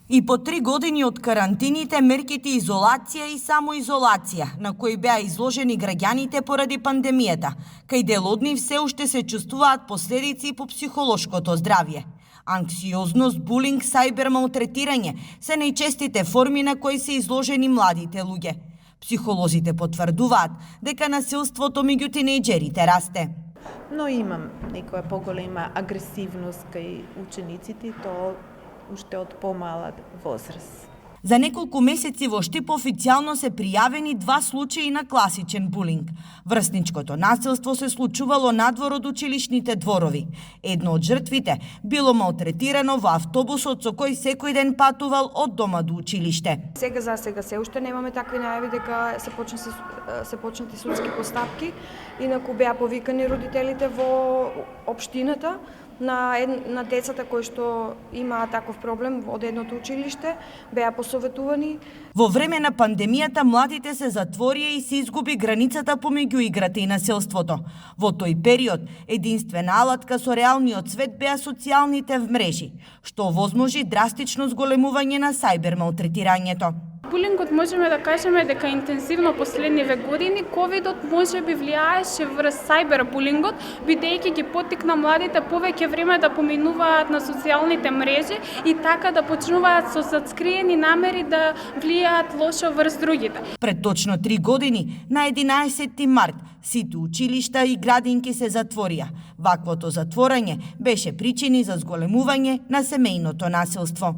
И по 3 години од карантините, мерките изолација и самоизолација, на кои беа изложени граѓаните поради пандемијата, кај дел од нив се уште се чувствуваат последици по психолошкото здравје. Анксиозност, булинг, сајбер малтретирање се најчестите форми на кои се изложени младите луѓе. Психолозите потврдуваат дека насилството меѓу тинејџерите расте. Но имам некоја поголема агресивност кај учениците, то уште од помала возраст. За неколку месеци во Штип официјално се пријавени 2 случаи на класичен булинг. Врсничкото насилство се случувало надвор од училишните дворови. Едно од жртвите било малтретирано во автобусот со кој секој ден патувал од дома до училиште. Сега се уште немаме такви најави дека се почнати судски постапки, инаку беа повикани родителите во општината на децата кои што имаат таков проблем од едното училиште, беа посоветувани. Во време на пандемијата младите се затворија и се изгуби границата помеѓу играта и насилството. Во тој период единствена алатка со реалниот свет беа социјалните мрежи, што овозможи драстично зголемување на сајбер малтретирањето. Булингот можеме да кажеме дека интензивно последниве години, ковидот може би влијаеше врз сајбербулингот, бидејќи ги поттикна младите повеќе време да поминуваат на социјалните мрежи и така да почнуваат со скриени намери да влијаат лошо врз другите. Пред точно 3 години, на 11 март, сите училишта и градинки се затворија. Ваквото затворање беше причини за зголемување на семејното насилство.